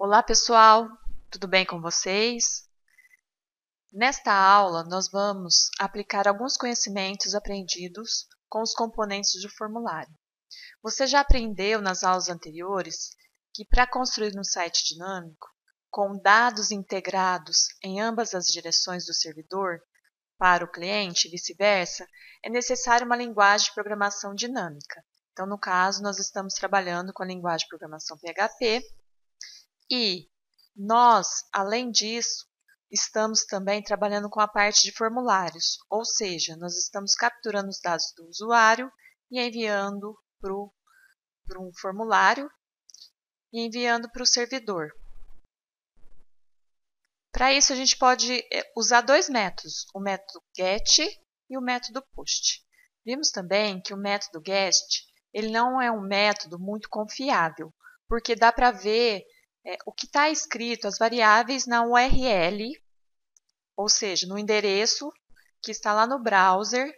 Olá, pessoal! Tudo bem com vocês? Nesta aula, nós vamos aplicar alguns conhecimentos aprendidos com os componentes do formulário. Você já aprendeu nas aulas anteriores que para construir um site dinâmico, com dados integrados em ambas as direções do servidor, para o cliente e vice-versa, é necessário uma linguagem de programação dinâmica. Então, no caso, nós estamos trabalhando com a linguagem de programação PHP e nós, além disso, estamos também trabalhando com a parte de formulários, ou seja, nós estamos capturando os dados do usuário e enviando para um formulário e enviando para o servidor. Para isso, a gente pode usar dois métodos, o método GET e o método POST. Vimos também que o método GET ele não é um método muito confiável, porque dá para ver o que está escrito, as variáveis na URL, ou seja, no endereço que está lá no browser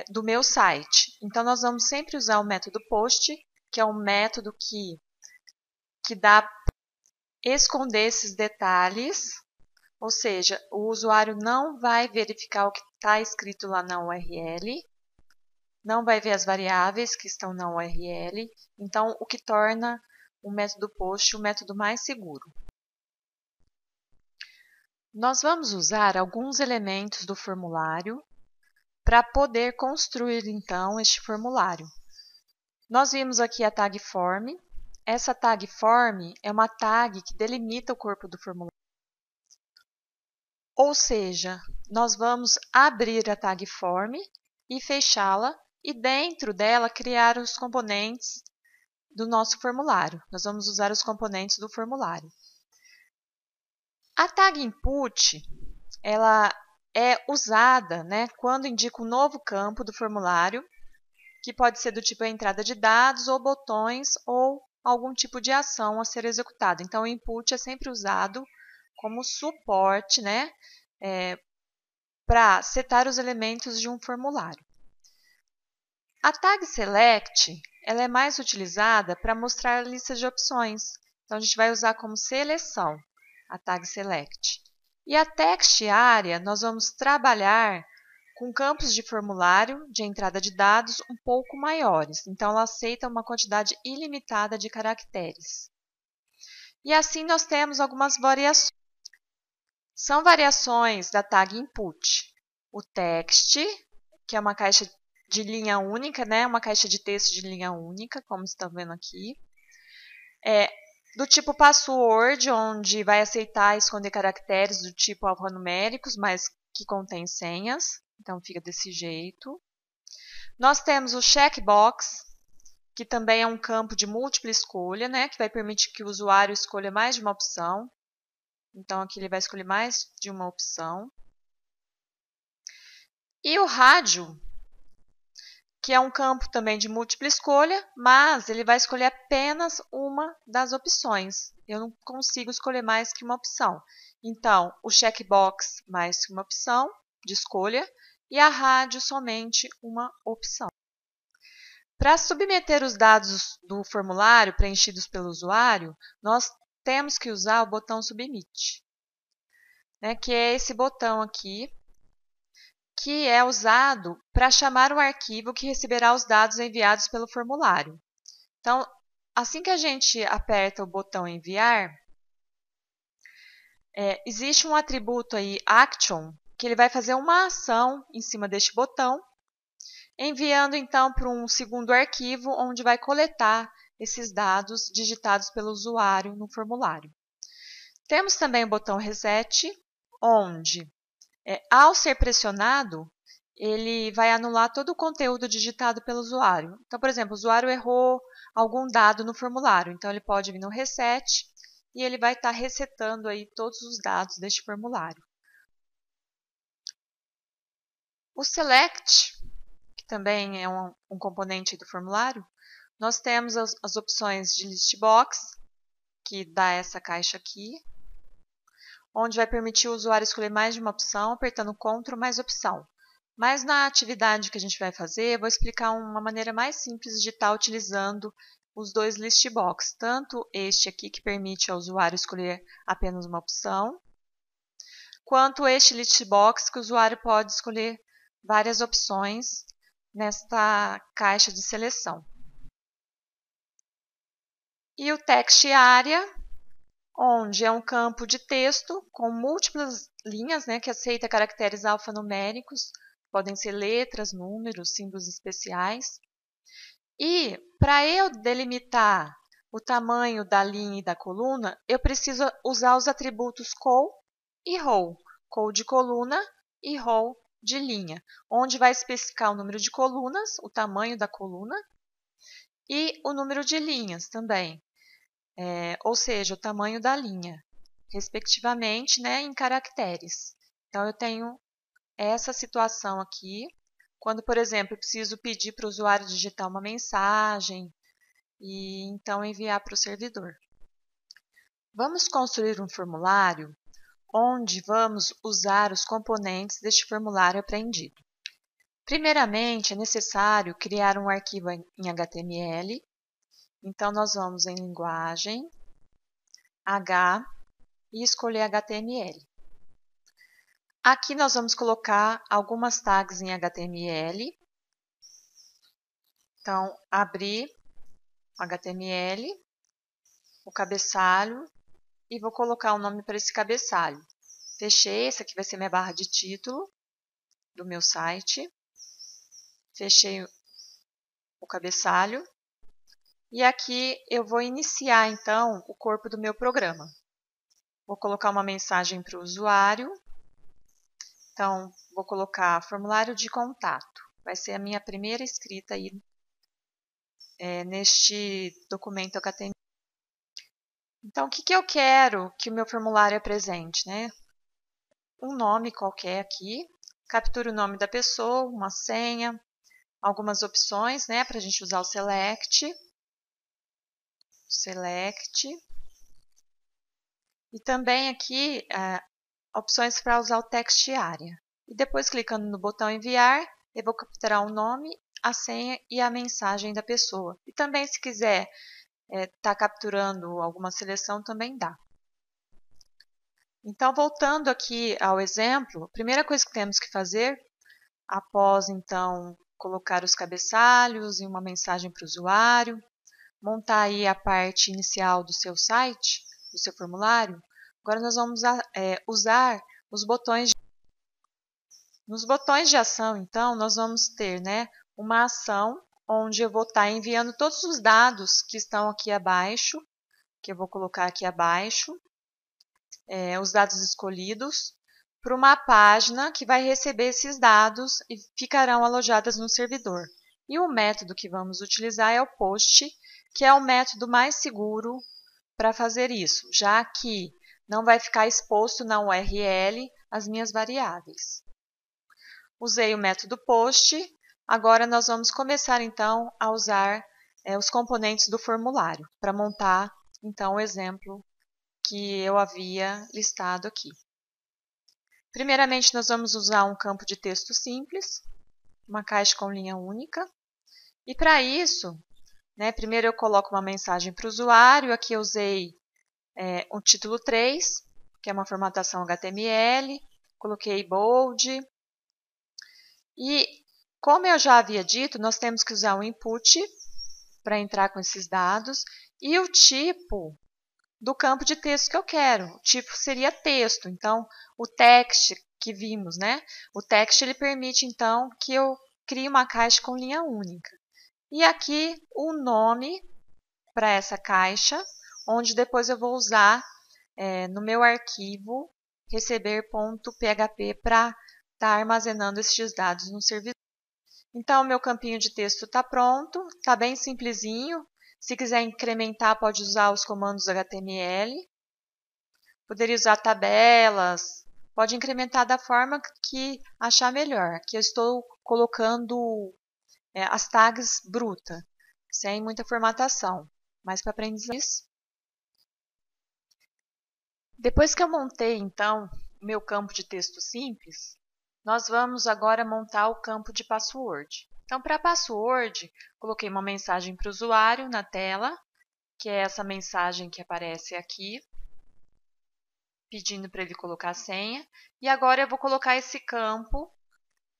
do meu site. Então, nós vamos sempre usar o método POST, que é um método que dá para esconder esses detalhes, ou seja, o usuário não vai verificar o que está escrito lá na URL, não vai ver as variáveis que estão na URL, então o que torna o método POST o método mais seguro. Nós vamos usar alguns elementos do formulário para poder construir, então, este formulário. Nós vimos aqui a tag form. Essa tag form é uma tag que delimita o corpo do formulário. Ou seja, nós vamos abrir a tag form e fechá-la e dentro dela criar os componentes do nosso formulário. Nós vamos usar os componentes do formulário. A tag input, ela é usada quando indica um novo campo do formulário, que pode ser do tipo entrada de dados ou botões ou algum tipo de ação a ser executada. Então, o input é sempre usado como suporte para setar os elementos de um formulário. A tag select ela é mais utilizada para mostrar listas de opções. Então, a gente vai usar como seleção a tag select. E a text area nós vamos trabalhar com campos de formulário de entrada de dados um pouco maiores. Então, ela aceita uma quantidade ilimitada de caracteres. E assim nós temos algumas variações. São variações da tag input. O text, que é uma caixa de linha única, uma caixa de texto de linha única, como estão vendo aqui. Do tipo password, onde vai aceitar e esconder caracteres do tipo alfanuméricos, mas que contém senhas. Então, fica desse jeito. Nós temos o checkbox, que também é um campo de múltipla escolha, que vai permitir que o usuário escolha mais de uma opção. Então, aqui ele vai escolher mais de uma opção. E o rádio, que é um campo também de múltipla escolha, mas ele vai escolher apenas uma das opções. Eu não consigo escolher mais que uma opção. Então, o checkbox mais uma opção de escolha e a rádio somente uma opção. Para submeter os dados do formulário preenchidos pelo usuário, nós temos que usar o botão Submit, que é esse botão aqui, que é usado para chamar o arquivo que receberá os dados enviados pelo formulário. Então, assim que a gente aperta o botão Enviar, existe um atributo aí, Action, que ele vai fazer uma ação em cima deste botão, enviando então para um segundo arquivo, onde vai coletar esses dados digitados pelo usuário no formulário. Temos também o botão Reset, onde, ao ser pressionado, ele vai anular todo o conteúdo digitado pelo usuário. Então, por exemplo, o usuário errou algum dado no formulário, então ele pode vir no Reset e ele vai estar resetando aí todos os dados deste formulário. O Select, que também é um componente do formulário, nós temos as opções de List Box, que dá essa caixa aqui, onde vai permitir o usuário escolher mais de uma opção, apertando CTRL mais opção. Mas na atividade que a gente vai fazer, eu vou explicar uma maneira mais simples de estar utilizando os dois list box, tanto este aqui que permite ao usuário escolher apenas uma opção, quanto este list box que o usuário pode escolher várias opções nesta caixa de seleção. E o text area, onde é um campo de texto com múltiplas linhas, que aceita caracteres alfanuméricos, podem ser letras, números, símbolos especiais. E para eu delimitar o tamanho da linha e da coluna, eu preciso usar os atributos col e row. Col de coluna e row de linha, onde vai especificar o número de colunas, o tamanho da coluna, e o número de linhas também, ou seja, o tamanho da linha, respectivamente, em caracteres. Então, eu tenho essa situação aqui, quando, por exemplo, eu preciso pedir para o usuário digitar uma mensagem e então enviar para o servidor. Vamos construir um formulário onde vamos usar os componentes deste formulário aprendido. Primeiramente, é necessário criar um arquivo em HTML. Então, nós vamos em linguagem, H, e escolher HTML. Aqui nós vamos colocar algumas tags em HTML. Então, abrir HTML, o cabeçalho, e vou colocar o nome para esse cabeçalho. Fechei, essa aqui vai ser minha barra de título do meu site. Fechei o cabeçalho. E aqui eu vou iniciar, então, o corpo do meu programa. Vou colocar uma mensagem para o usuário. Então, vou colocar formulário de contato. Vai ser a minha primeira escrita aí neste documento HTML. Então, o que eu quero que o meu formulário apresente, Um nome qualquer aqui. Capture o nome da pessoa, uma senha, algumas opções, para a gente usar o select. E também aqui opções para usar o text area. E depois, clicando no botão enviar, eu vou capturar o nome, a senha e a mensagem da pessoa. E também, se quiser estar capturando alguma seleção, também dá. Então, voltando aqui ao exemplo, a primeira coisa que temos que fazer, após, então, colocar os cabeçalhos e uma mensagem para o usuário, montar aí a parte inicial do seu site, do seu formulário. Agora nós vamos usar os botões. Nos botões de ação, então, nós vamos ter uma ação onde eu vou estar enviando todos os dados que estão aqui abaixo, que eu vou colocar aqui abaixo, os dados escolhidos, para uma página que vai receber esses dados e ficarão alojadas no servidor. E o método que vamos utilizar é o POST, que é o método mais seguro para fazer isso, já que não vai ficar exposto na URL as minhas variáveis. Usei o método POST, agora nós vamos começar então a usar os componentes do formulário para montar então o exemplo que eu havia listado aqui. Primeiramente, nós vamos usar um campo de texto simples, uma caixa com linha única. E para isso, primeiro eu coloco uma mensagem para o usuário. Aqui eu usei o título 3, que é uma formatação HTML. Coloquei bold. E como eu já havia dito, nós temos que usar o input para entrar com esses dados. E o tipo do campo de texto que eu quero. O tipo seria texto. Então, o text que vimos, O text ele permite, então, que eu crie uma caixa com linha única. E aqui o nome para essa caixa, onde depois eu vou usar no meu arquivo receber.php para estar armazenando esses dados no servidor. Então, o meu campinho de texto está pronto, está bem simplesinho. Se quiser incrementar, pode usar os comandos HTML. Poderia usar tabelas. Pode incrementar da forma que achar melhor. Aqui eu estou colocando as tags bruta, sem muita formatação. Mas para aprendizagem. Depois que eu montei, então, o meu campo de texto simples, nós vamos agora montar o campo de password. Então, para password, coloquei uma mensagem para o usuário na tela, que é essa mensagem que aparece aqui, pedindo para ele colocar a senha. E agora eu vou colocar esse campo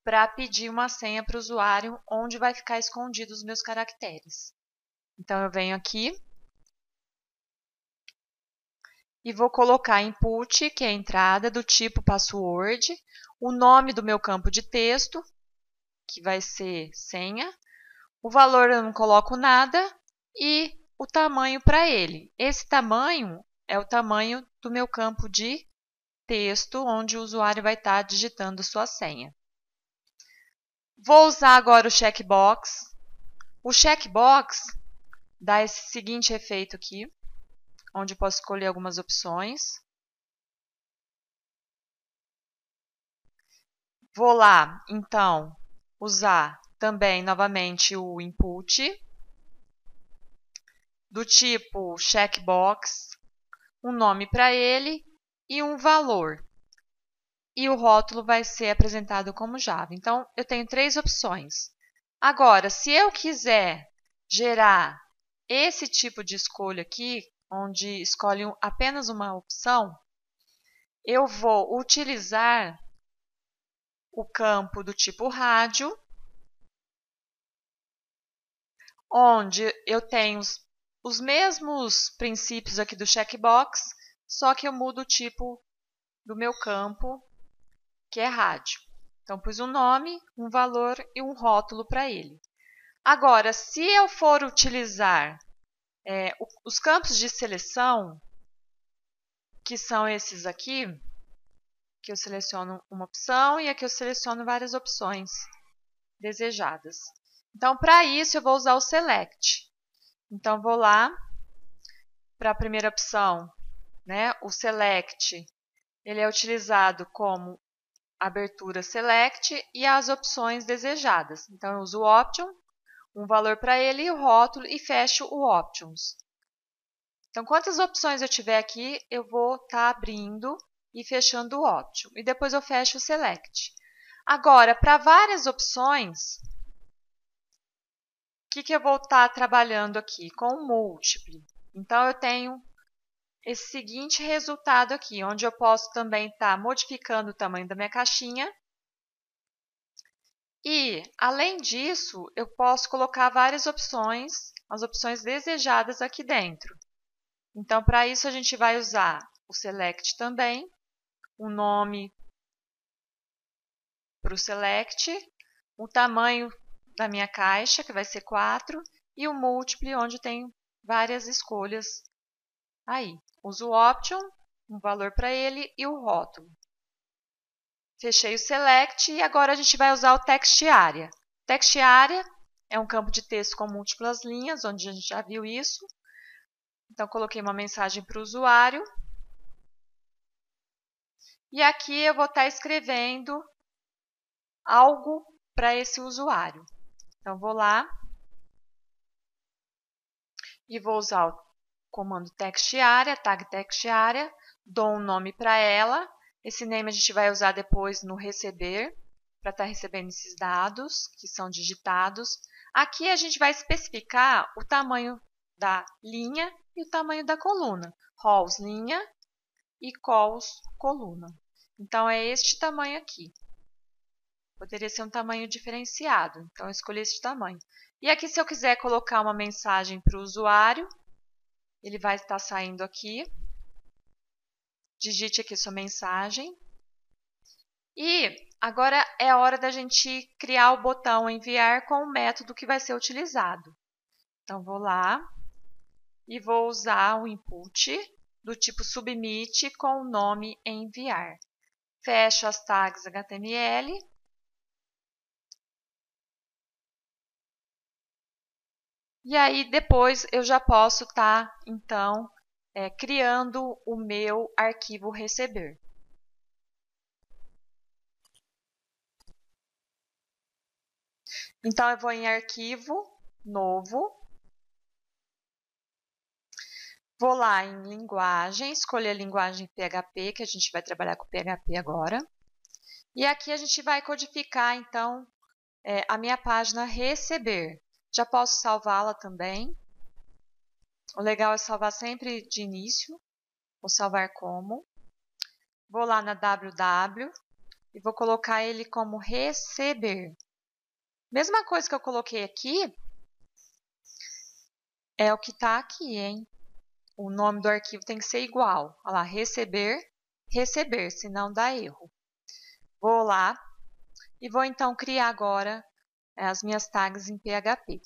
para pedir uma senha para o usuário, onde vai ficar escondido os meus caracteres. Então, eu venho aqui e vou colocar input, que é a entrada, do tipo password, o nome do meu campo de texto, que vai ser senha, o valor eu não coloco nada e o tamanho para ele. Esse tamanho é o tamanho do meu campo de texto, onde o usuário vai estar digitando sua senha. Vou usar agora o checkbox. O checkbox dá esse seguinte efeito aqui, onde eu posso escolher algumas opções. Vou lá, então, usar também novamente o input, do tipo checkbox, um nome para ele e um valor. E o rótulo vai ser apresentado como Java. Então, eu tenho 3 opções. Agora, se eu quiser gerar esse tipo de escolha aqui, onde escolhe apenas uma opção, eu vou utilizar o campo do tipo rádio, onde eu tenho os mesmos princípios aqui do checkbox, só que eu mudo o tipo do meu campo, que é rádio. Então, pus um nome, um valor e um rótulo para ele. Agora, se eu for utilizar os campos de seleção, que são esses aqui, que eu seleciono uma opção e aqui eu seleciono várias opções desejadas. Então, para isso, eu vou usar o select. Então, vou lá para a primeira opção, né? O select, ele é utilizado como abertura select e as opções desejadas. Então, eu uso o option, um valor para ele e o rótulo e fecho o options. Então, quantas opções eu tiver aqui, eu vou estar abrindo e fechando o option. E depois eu fecho o select. Agora, para várias opções, o que eu vou estar trabalhando aqui? Com o múltiplo. Então, eu tenho esse seguinte resultado aqui, onde eu posso também estar modificando o tamanho da minha caixinha. E, além disso, eu posso colocar várias opções, as opções desejadas aqui dentro. Então, para isso, a gente vai usar o select também, o nome para o select, o tamanho da minha caixa, que vai ser 4, e o múltiplo, onde tem várias escolhas aí. Uso o option, um valor para ele e o rótulo. Fechei o select e agora a gente vai usar o text area. Text area é um campo de texto com múltiplas linhas, onde a gente já viu isso. Então, coloquei uma mensagem para o usuário. E aqui eu vou estar escrevendo algo para esse usuário. Então, vou lá e vou usar o comando text area, tag text area, dou um nome para ela. Esse name a gente vai usar depois no receber, para estar recebendo esses dados que são digitados. Aqui a gente vai especificar o tamanho da linha e o tamanho da coluna. Rows linha e cols coluna. Então, é este tamanho aqui. Poderia ser um tamanho diferenciado, então eu escolhi esse tamanho. E aqui, se eu quiser colocar uma mensagem para o usuário, ele vai estar saindo aqui. Digite aqui sua mensagem. E agora é a hora da gente criar o botão enviar com o método que vai ser utilizado. Então, vou lá e vou usar o input do tipo submit com o nome enviar. Fecho as tags HTML. E aí, depois, eu já posso estar, então, criando o meu arquivo receber. Então, eu vou em arquivo, novo. Vou lá em linguagem, escolher a linguagem PHP, que a gente vai trabalhar com PHP agora. E aqui a gente vai codificar, então, a minha página receber. Já posso salvá-la também. O legal é salvar sempre de início. Vou salvar como. Vou lá na www e vou colocar ele como receber. Mesma coisa que eu coloquei aqui, é o que está aqui, hein? O nome do arquivo tem que ser igual. Olha lá, receber, receber, senão dá erro. Vou lá e vou então criar agora as minhas tags em PHP.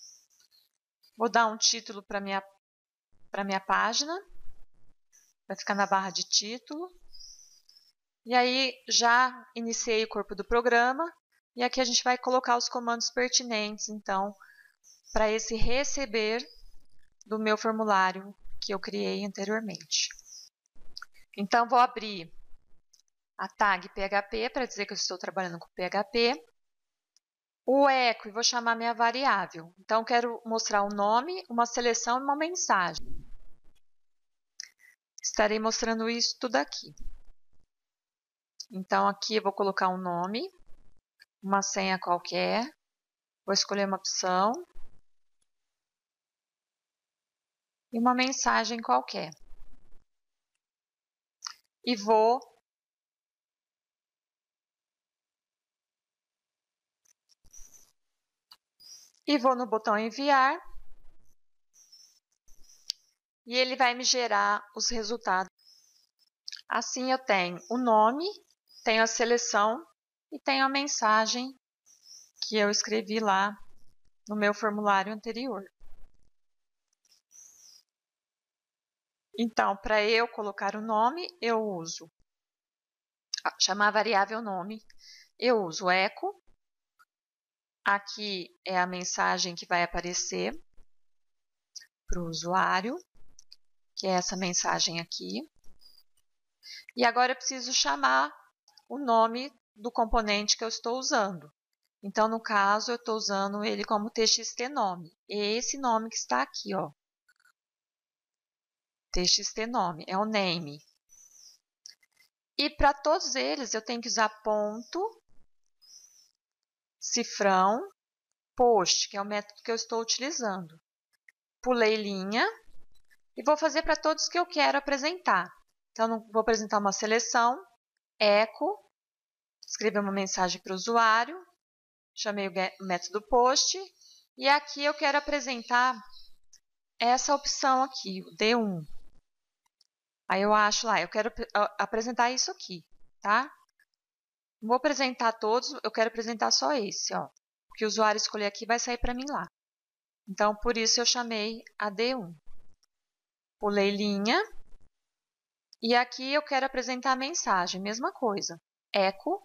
Vou dar um título para minha página. Vai ficar na barra de título. E aí já iniciei o corpo do programa. E aqui a gente vai colocar os comandos pertinentes, então, para esse receber do meu formulário que eu criei anteriormente. Então, vou abrir a tag PHP para dizer que eu estou trabalhando com PHP. O echo, e vou chamar minha variável. Então, quero mostrar um nome, uma seleção e uma mensagem. Estarei mostrando isso tudo aqui. Então, aqui eu vou colocar um nome, uma senha qualquer. Vou escolher uma opção. E uma mensagem qualquer. E vou no botão enviar. E ele vai me gerar os resultados. Assim eu tenho o nome, tenho a seleção e tenho a mensagem que eu escrevi lá no meu formulário anterior. Então, para eu colocar o nome, eu uso chamar a variável nome, eu uso echo. Aqui é a mensagem que vai aparecer para o usuário, que é essa mensagem aqui. E agora eu preciso chamar o nome do componente que eu estou usando. Então, no caso, eu estou usando ele como txt nome. É esse nome que está aqui, ó. Txt nome, é o name. E para todos eles, eu tenho que usar ponto, cifrão, post, que é o método que eu estou utilizando. Pulei linha e vou fazer para todos que eu quero apresentar. Então, vou apresentar uma seleção, echo, escrever uma mensagem para o usuário, chamei o método post, e aqui eu quero apresentar essa opção aqui, o D1. Aí eu acho lá, eu quero apresentar isso aqui, tá? Não vou apresentar todos, eu quero apresentar só esse, ó. O que o usuário escolher aqui vai sair para mim lá. Então, por isso eu chamei a D1. Pulei linha. E aqui eu quero apresentar a mensagem, mesma coisa. Echo,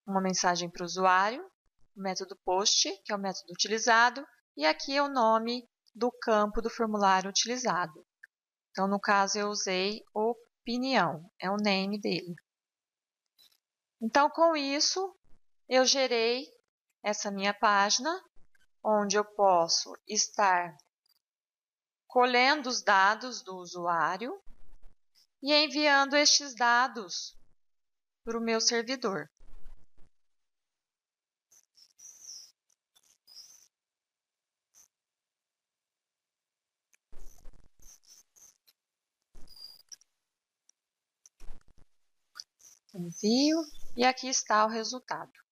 uma mensagem para o usuário, o método post, que é o método utilizado, e aqui é o nome do campo do formulário utilizado. Então, no caso, eu usei opinião, é o name dele. Então, com isso, eu gerei essa minha página, onde eu posso estar colhendo os dados do usuário e enviando estes dados para o meu servidor. Envio e aqui está o resultado.